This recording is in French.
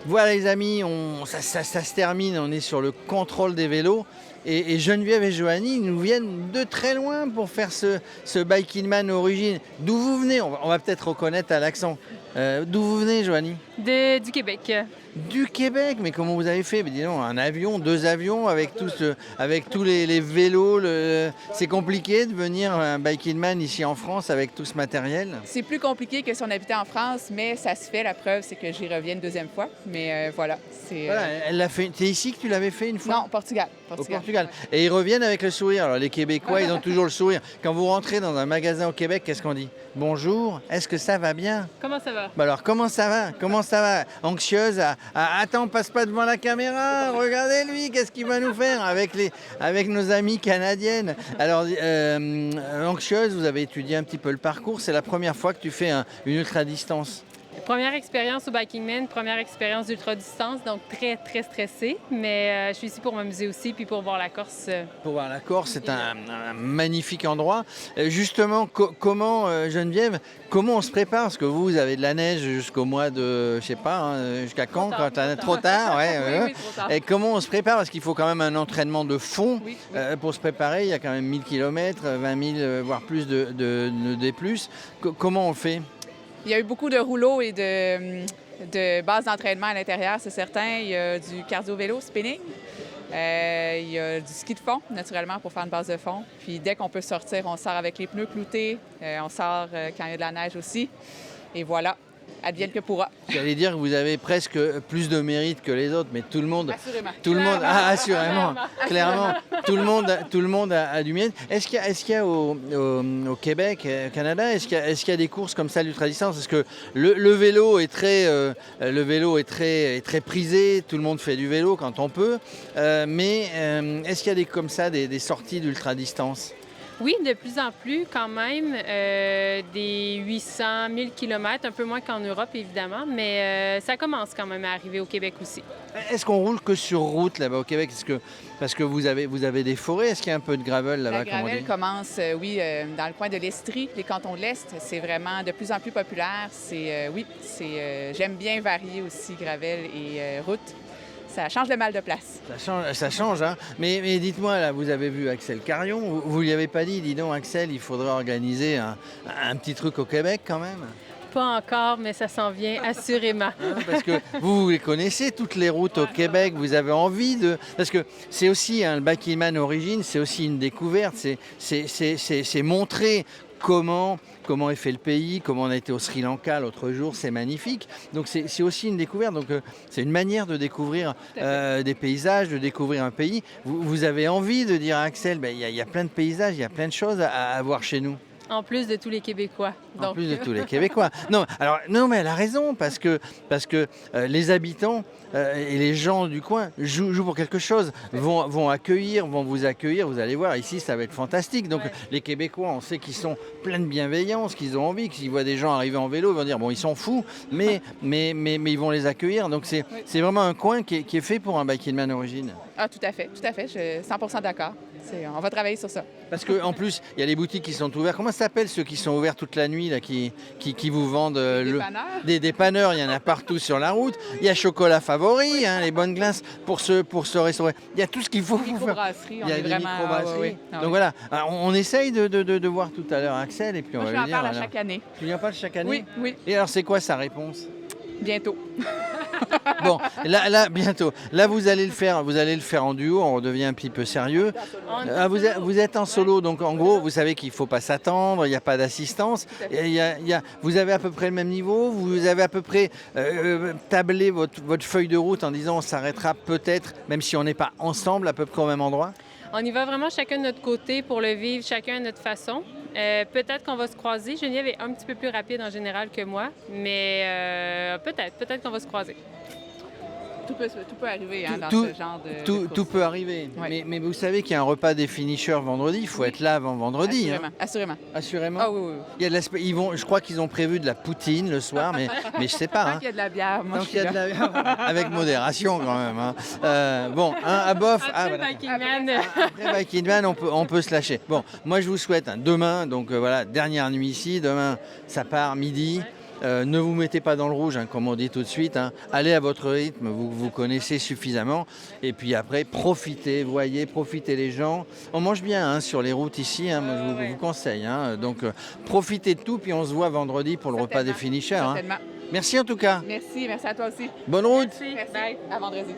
Voilà les amis, ça se termine, on est sur le contrôle des vélos. Et Geneviève et Joanie nous viennent de très loin pour faire ce Biking Man origine. D'où vous venez? On va peut-être reconnaître à l'accent. D'où vous venez, Joanie? Du Québec. Du Québec, mais comment vous avez fait? Mais dis donc, un avion, 2 avions avec tous les vélos. C'est compliqué de venir un Biking Man ici en France avec tout ce matériel? C'est plus compliqué que si on habitait en France, mais ça se fait. La preuve, c'est que j'y reviens une deuxième fois. Mais voilà, c'est... Voilà, elle l'a fait. C'est ici que tu l'avais fait une fois? Non, Portugal. Au Portugal. Et ils reviennent avec le sourire. Alors les Québécois, ils ont toujours le sourire. Quand vous rentrez dans un magasin au Québec, qu'est-ce qu'on dit? Bonjour, est-ce que ça va bien? Comment ça va? Bah alors comment ça va? Comment ça va? Anxieuse attends, passe pas devant la caméra, regardez lui, qu'est-ce qu'il va nous faire avec nos amies canadiennes. Alors anxieuse, vous avez étudié un petit peu le parcours, c'est la première fois que tu fais une ultra-distance. Première expérience au Biking Man, première expérience d'ultra-distance, donc très, très stressée. Mais je suis ici pour m'amuser aussi, puis pour voir la Corse. Pour voir la Corse, c'est un magnifique endroit. Justement, comment, Geneviève, comment on se prépare? Parce que vous avez de la neige jusqu'au mois de, je sais pas, hein, jusqu'à quand? Trop tard, ouais. Oui, trop tard. Et comment on se prépare? Parce qu'il faut quand même un entraînement de fond Oui. pour se préparer. Il y a quand même 1000 km, 20 000, voire plus de D+. Comment on fait? Il y a eu beaucoup de rouleaux et de bases d'entraînement à l'intérieur, c'est certain. Il y a du cardio-vélo, spinning. Il y a du ski de fond, naturellement, pour faire une base de fond. Puis dès qu'on peut sortir, on sort avec les pneus cloutés. On sort quand il y a de la neige aussi. Et voilà, advienne que pourra. J'allais dire que vous avez presque plus de mérite que les autres, mais tout le monde, Assurément. assurément, clairement, tout le monde a du mérite. Est-ce qu'il y a au Québec, au Canada, est-ce qu'il y a des courses comme ça d'ultra-distance? Parce que le vélo est très prisé, tout le monde fait du vélo quand on peut, mais est-ce qu'il y a des sorties d'ultra-distance? Oui, de plus en plus quand même, des 800 000 km, un peu moins qu'en Europe évidemment, mais ça commence quand même à arriver au Québec aussi. Est-ce qu'on roule que sur route là-bas au Québec? Parce que vous avez des forêts, est-ce qu'il y a un peu de gravel là-bas? La gravel commence, dans le coin de l'Estrie, les cantons de l'Est. C'est vraiment de plus en plus populaire. J'aime bien varier aussi gravel et route. Ça change le mal de place. Ça change, hein. Mais dites-moi, là, vous avez vu Axel Carion, vous lui avez pas dit, dis donc Axel, il faudrait organiser un petit truc au Québec quand même? Pas encore, mais ça s'en vient assurément. Hein, parce que vous les connaissez, toutes les routes au Québec, vous avez envie de... Parce que c'est aussi, le Biking Man Origine, c'est aussi une découverte, c'est montrer comment est fait le pays, comment on a été au Sri Lanka l'autre jour, c'est magnifique. Donc c'est aussi une découverte, donc c'est une manière de découvrir des paysages, de découvrir un pays. Vous avez envie de dire à Axel, il y a plein de paysages, il y a plein de choses à voir chez nous. En plus de tous les Québécois. En plus de tous les Québécois. Non, mais elle a raison, parce que les habitants et les gens du coin jouent pour quelque chose, vont vous accueillir, vous allez voir, ici ça va être fantastique. Donc les Québécois, on sait qu'ils sont pleins de bienveillance, qu'ils ont envie, qu'ils voient des gens arriver en vélo, ils vont dire, bon, ils sont fous, mais ils vont les accueillir. Donc c'est vraiment un coin qui est fait pour un Biking Man Origine. Ah, tout à fait, je suis 100% d'accord. On va travailler sur ça. Parce qu'en plus, il y a les boutiques qui sont ouvertes. Comment ça s'appelle ceux qui sont ouverts toute la nuit, là, qui vous vendent des dépanneurs? Il y en a partout sur la route. Il y a Chocolat Favori, les bonnes glaces pour se restaurer. Il y a tout ce qu'il faut faire. Microbrasserie, Il y a des microbrasseries. Oui. Donc voilà, alors, on essaye de voir tout à l'heure Axel et puis on Moi, va je lui lui dire. en parle à chaque année. Tu lui en parles chaque année? Oui. Et alors c'est quoi sa réponse? Bientôt. Bon, là, bientôt. Là, vous allez le faire en duo, on redevient un petit peu sérieux. Vous êtes en solo, donc en gros, vous savez qu'il ne faut pas s'attendre, il n'y a pas d'assistance. Vous avez à peu près le même niveau, vous avez à peu près tablé votre feuille de route en disant on s'arrêtera peut-être, même si on n'est pas ensemble, à peu près au même endroit. On y va vraiment chacun de notre côté pour le vivre, chacun à notre façon. Peut-être qu'on va se croiser. Geneviève est un petit peu plus rapide en général que moi, mais peut-être qu'on va se croiser. Tout peut arriver dans ce genre de Tout peut arriver. Ouais. Mais vous savez qu'il y a un repas des finishers vendredi, il faut être là avant vendredi. Assurément. Ah oui. Il y a de je crois qu'ils ont prévu de la poutine le soir, mais je sais pas. Tant qu'il y a de la bière, moi Tant je qu'il suis y a de là. la bière, avec modération quand même. À bof. Après Biking Man. Après Biking Man, on peut se lâcher. Bon, moi je vous souhaite demain, donc voilà, dernière nuit ici. Demain, ça part midi. Ne vous mettez pas dans le rouge, hein, comme on dit tout de suite. Hein. Allez à votre rythme, vous vous connaissez suffisamment. Et puis après, profitez, voyez, profitez les gens. On mange bien hein, sur les routes ici, hein, moi, je vous conseille. Hein. Donc profitez de tout, puis on se voit vendredi pour le repas des finishers. Hein. Merci en tout cas. Merci à toi aussi. Bonne route. Merci. Merci. Bye. À vendredi.